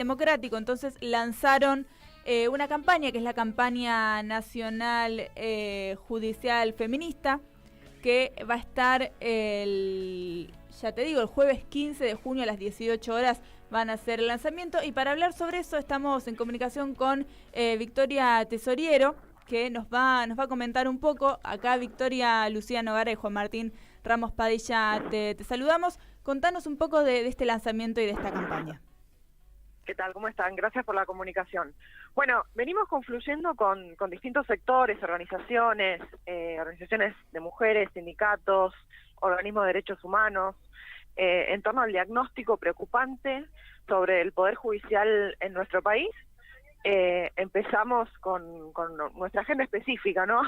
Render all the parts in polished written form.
democrático. Entonces lanzaron una campaña que es la campaña nacional judicial feminista, que va a estar ya te digo, el jueves 15 de junio a las 18 horas van a hacer el lanzamiento. Y para hablar sobre eso estamos en comunicación con Victoria Tesoriero, que nos va a comentar un poco. Acá Victoria, Lucía Nogara y Juan Martín Ramos Padilla te saludamos. Contanos un poco de este lanzamiento y de esta campaña. ¿Qué tal? ¿Cómo están? Gracias por la comunicación. Bueno, venimos confluyendo con distintos sectores, organizaciones de mujeres, sindicatos, organismos de derechos humanos, en torno al diagnóstico preocupante sobre el Poder Judicial en nuestro país. Empezamos con nuestra agenda específica, ¿no?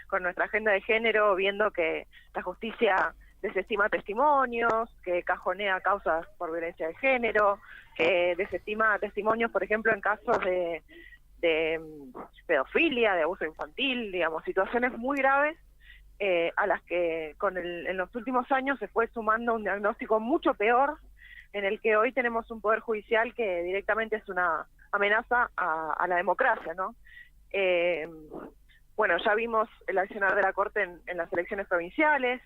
Con nuestra agenda de género, viendo que la justicia desestima testimonios, que cajonea causas por violencia de género, que desestima testimonios, por ejemplo, en casos de pedofilia, de abuso infantil, digamos, situaciones muy graves a las que en los últimos años se fue sumando un diagnóstico mucho peor, en el que hoy tenemos un poder judicial que directamente es una amenaza a la democracia, ¿no? Bueno, ya vimos el accionar de la Corte en las elecciones provinciales,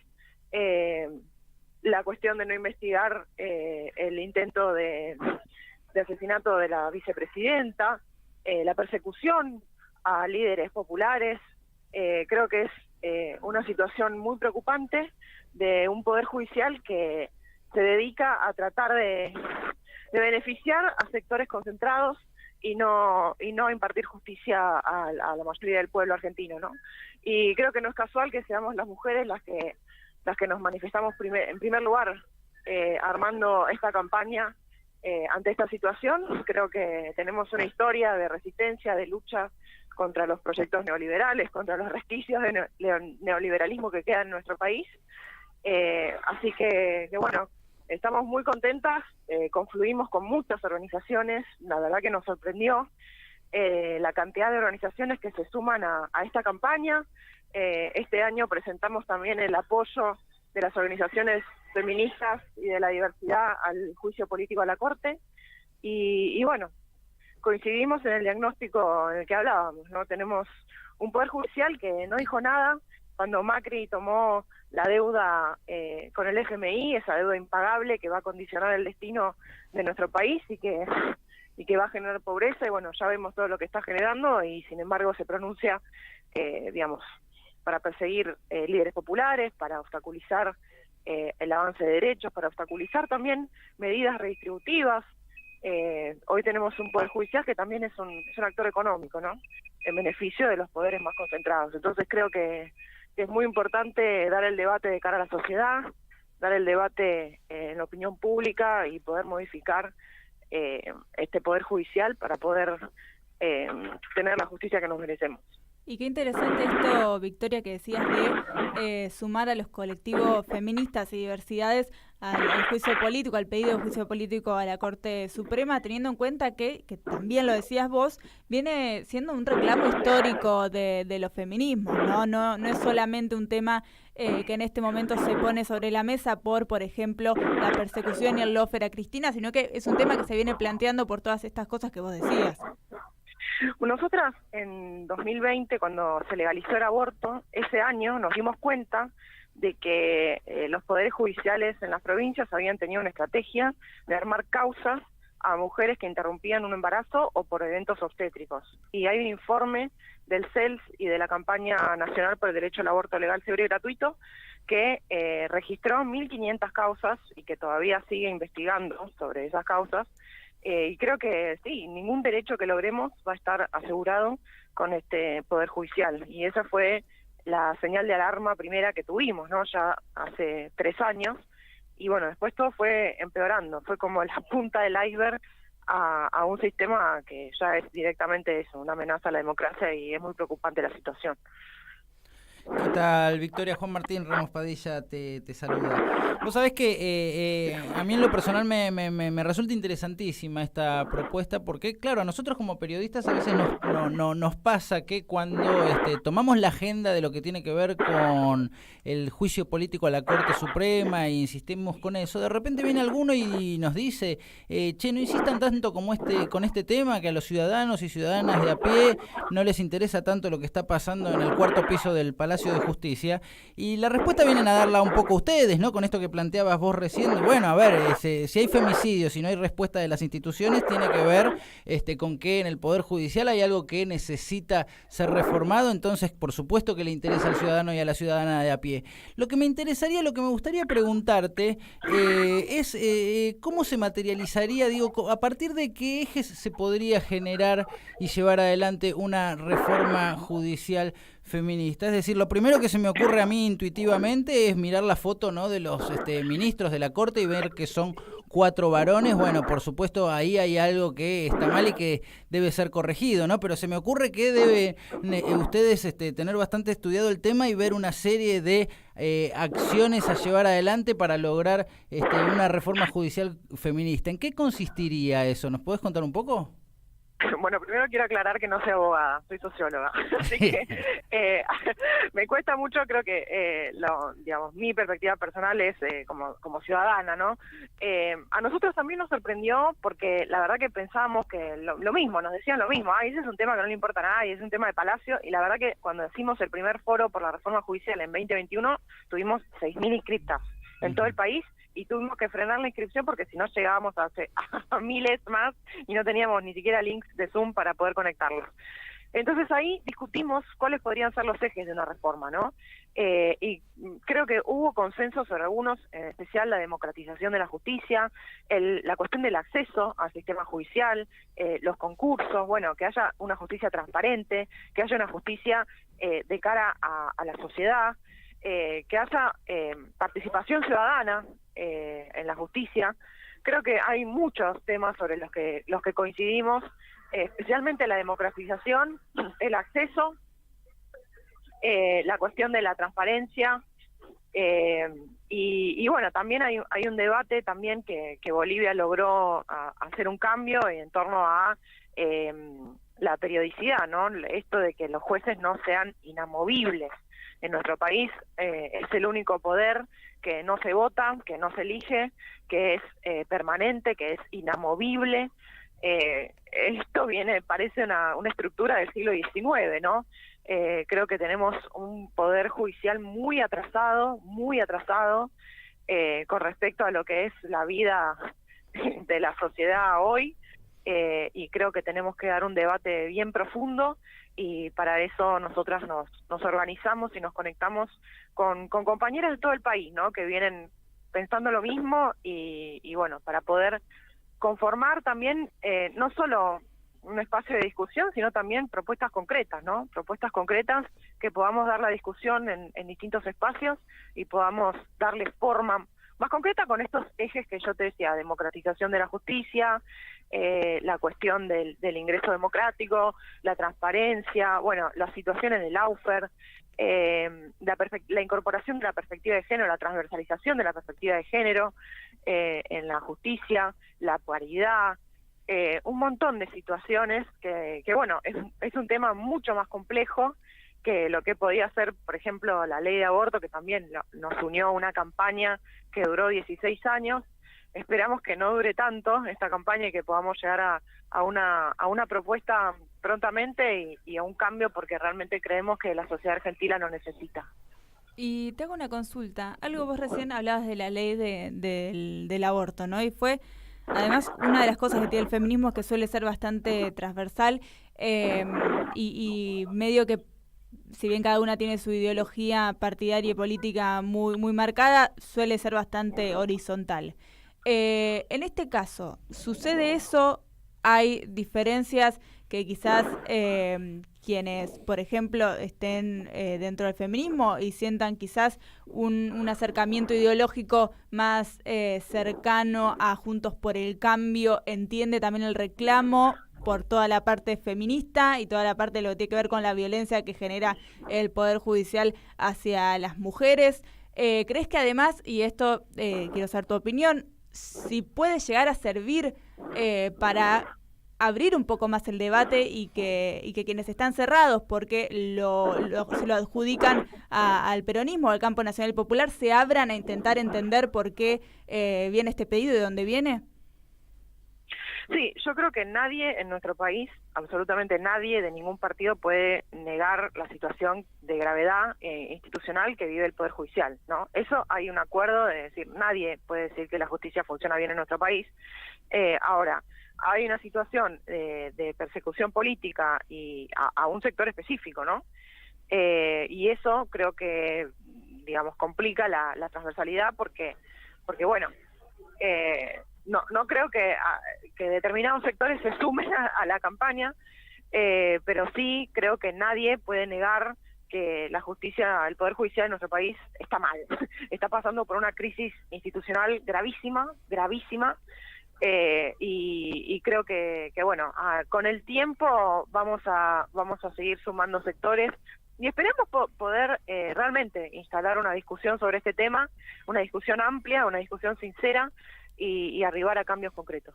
la cuestión de no investigar el intento de asesinato de la vicepresidenta, la persecución a líderes populares. Creo que es una situación muy preocupante de un poder judicial que se dedica a tratar de beneficiar a sectores concentrados y no impartir justicia a la mayoría del pueblo argentino, ¿no? Y creo que no es casual que seamos las mujeres las que nos manifestamos en primer lugar armando esta campaña ante esta situación. Creo que tenemos una historia de resistencia, de lucha contra los proyectos neoliberales, contra los resquicios de neoliberalismo que quedan en nuestro país. Así que bueno, estamos muy contentas, confluimos con muchas organizaciones, la verdad que nos sorprendió la cantidad de organizaciones que se suman a esta campaña. Este año presentamos también el apoyo de las organizaciones feministas y de la diversidad al juicio político a la Corte, y bueno, coincidimos en el diagnóstico en el que hablábamos, ¿no? Tenemos un Poder Judicial que no dijo nada cuando Macri tomó la deuda con el FMI, esa deuda impagable que va a condicionar el destino de nuestro país y que va a generar pobreza, y bueno, ya vemos todo lo que está generando, y sin embargo se pronuncia, digamos, para perseguir líderes populares, para obstaculizar el avance de derechos, para obstaculizar también medidas redistributivas. Hoy tenemos un Poder Judicial que también es un actor económico, ¿no? En beneficio de los poderes más concentrados. Entonces creo que es muy importante dar el debate de cara a la sociedad, dar el debate en la opinión pública y poder modificar este Poder Judicial para poder tener la justicia que nos merecemos. Y qué interesante esto, Victoria, que decías de sumar a los colectivos feministas y diversidades al juicio político, al pedido de juicio político a la Corte Suprema, teniendo en cuenta que también lo decías vos, viene siendo un reclamo histórico de los feminismos, ¿no? No es solamente un tema que en este momento se pone sobre la mesa por ejemplo, la persecución y el lawfare a Cristina, sino que es un tema que se viene planteando por todas estas cosas que vos decías. Nosotras en 2020, cuando se legalizó el aborto, ese año nos dimos cuenta de que los poderes judiciales en las provincias habían tenido una estrategia de armar causas a mujeres que interrumpían un embarazo o por eventos obstétricos. Y hay un informe del CELS y de la Campaña Nacional por el Derecho al Aborto Legal, Seguro y Gratuito que registró 1.500 causas y que todavía sigue investigando sobre esas causas. Y creo que sí, ningún derecho que logremos va a estar asegurado con este Poder Judicial. Y esa fue la señal de alarma primera que tuvimos, ¿no? Ya hace 3 años. Y bueno, después todo fue empeorando. Fue como la punta del iceberg a un sistema que ya es directamente eso, una amenaza a la democracia, y es muy preocupante la situación. ¿Qué tal, Victoria? Juan Martín Ramos Padilla te saluda. Vos sabés que a mí en lo personal me resulta interesantísima esta propuesta porque, claro, a nosotros como periodistas a veces nos pasa que cuando tomamos la agenda de lo que tiene que ver con el juicio político a la Corte Suprema e insistimos con eso, de repente viene alguno y nos dice, che, no insistan tanto como con este tema, que a los ciudadanos y ciudadanas de a pie no les interesa tanto lo que está pasando en el cuarto piso del Palacio de Justicia, y la respuesta vienen a darla un poco ustedes, ¿no? Con esto que planteabas vos recién. Bueno, a ver, si hay femicidios y no hay respuesta de las instituciones, tiene que ver con que en el Poder Judicial hay algo que necesita ser reformado, entonces por supuesto que le interesa al ciudadano y a la ciudadana de a pie. Lo que me gustaría preguntarte es cómo se materializaría, digo, a partir de qué ejes se podría generar y llevar adelante una reforma judicial feminista. Es decir, lo primero que se me ocurre a mí intuitivamente es mirar la foto, ¿no?, de los ministros de la Corte y ver que son 4 varones. Bueno, por supuesto ahí hay algo que está mal y que debe ser corregido, ¿no? Pero se me ocurre que deben ustedes tener bastante estudiado el tema y ver una serie de acciones a llevar adelante para lograr una reforma judicial feminista. ¿En qué consistiría eso? ¿Nos podés contar un poco? Bueno, primero quiero aclarar que no soy abogada, soy socióloga, así que me cuesta mucho, creo que digamos, mi perspectiva personal es como ciudadana, ¿no? A nosotros también nos sorprendió porque la verdad que pensábamos que lo mismo, nos decían lo mismo, ese es un tema que no le importa a nadie, es un tema de Palacio, y la verdad que cuando hicimos el primer foro por la reforma judicial en 2021, tuvimos 6.000 inscriptas en todo el país, y tuvimos que frenar la inscripción porque si no llegábamos a miles más y no teníamos ni siquiera links de Zoom para poder conectarlos. Entonces ahí discutimos cuáles podrían ser los ejes de una reforma, ¿no? Y creo que hubo consenso sobre algunos, en especial la democratización de la justicia, la cuestión del acceso al sistema judicial, los concursos, bueno, que haya una justicia transparente, que haya una justicia de cara a la sociedad, que haya participación ciudadana en la justicia. Creo que hay muchos temas sobre los que coincidimos, especialmente la democratización, el acceso, la cuestión de la transparencia, y bueno, también hay un debate también que Bolivia logró hacer un cambio en torno a la periodicidad, ¿no? Esto de que los jueces no sean inamovibles. En nuestro país es el único poder que no se vota, que no se elige, que es permanente, que es inamovible. Esto parece una estructura del siglo XIX, ¿no? Creo que tenemos un poder judicial muy atrasado con respecto a lo que es la vida de la sociedad hoy, y creo que tenemos que dar un debate bien profundo, y para eso nosotras nos organizamos y nos conectamos con compañeras de todo el país, ¿no?, que vienen pensando lo mismo, y bueno, para poder conformar también no solo un espacio de discusión, sino también propuestas concretas, ¿no? Propuestas concretas que podamos dar la discusión en distintos espacios y podamos darle forma más concreta con estos ejes que yo te decía: democratización de la justicia, la cuestión del ingreso democrático, la transparencia, bueno, las situaciones del lawfare, la incorporación de la perspectiva de género, la transversalización de la perspectiva de género en la justicia, la paridad, un montón de situaciones que bueno, es un tema mucho más complejo que lo que podía ser, por ejemplo, la ley de aborto, que también nos unió a una campaña que duró 16 años. Esperamos que no dure tanto esta campaña y que podamos llegar a una propuesta prontamente y a un cambio, porque realmente creemos que la sociedad argentina lo necesita. Y te hago una consulta. Algo vos recién hablabas de la ley del aborto, ¿no? Y fue, además, una de las cosas que tiene el feminismo es que suele ser bastante transversal y medio que, si bien cada una tiene su ideología partidaria y política muy, muy marcada, suele ser bastante horizontal. En este caso, ¿sucede eso? ¿Hay diferencias que quizás quienes, por ejemplo, estén dentro del feminismo y sientan quizás un acercamiento ideológico más cercano a Juntos por el Cambio, entiende también el reclamo? por toda la parte feminista y toda la parte de lo que tiene que ver con la violencia que genera el Poder Judicial hacia las mujeres. ¿Crees que además, y esto quiero saber tu opinión, si puede llegar a servir para abrir un poco más el debate y que quienes están cerrados porque se lo adjudican al peronismo, al campo nacional popular, se abran a intentar entender por qué viene este pedido y de dónde viene? Sí, yo creo que nadie en nuestro país, absolutamente nadie de ningún partido puede negar la situación de gravedad institucional que vive el Poder Judicial, ¿no? Eso hay un acuerdo de decir, nadie puede decir que la justicia funciona bien en nuestro país. Ahora, hay una situación de persecución política y a un sector específico, ¿no? Y eso creo que, digamos, complica la transversalidad porque bueno, no creo que determinados sectores se sumen a la campaña, pero sí creo que nadie puede negar que la justicia, el Poder Judicial de nuestro país está mal, está pasando por una crisis institucional gravísima, y creo que bueno, con el tiempo vamos a seguir sumando sectores y esperemos poder realmente instalar una discusión sobre este tema, una discusión amplia, una discusión sincera y arribar a cambios concretos.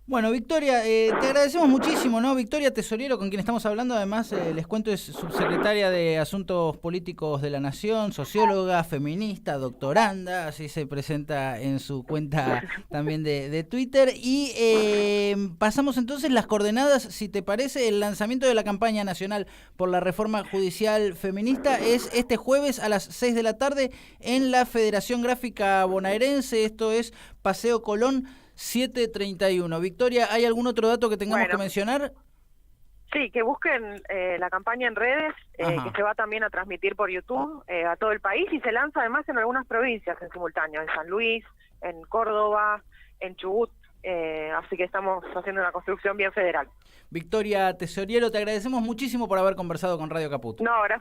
Bueno, Victoria, te agradecemos muchísimo, ¿no? Victoria Tesoriero, con quien estamos hablando, además, les cuento, es subsecretaria de Asuntos Políticos de la Nación, socióloga, feminista, doctoranda, así se presenta en su cuenta también de Twitter. Y pasamos entonces las coordenadas, si te parece. El lanzamiento de la campaña nacional por la reforma judicial feminista es este jueves a las 6 de la tarde en la Federación Gráfica Bonaerense, esto es Paseo Colón 731. Victoria, ¿hay algún otro dato que tengamos que mencionar? Sí, que busquen la campaña en redes, que se va también a transmitir por YouTube a todo el país y se lanza además en algunas provincias en simultáneo, en San Luis, en Córdoba, en Chubut, así que estamos haciendo una construcción bien federal. Victoria Tesoriero, te agradecemos muchísimo por haber conversado con Radio Caput. No, gracias.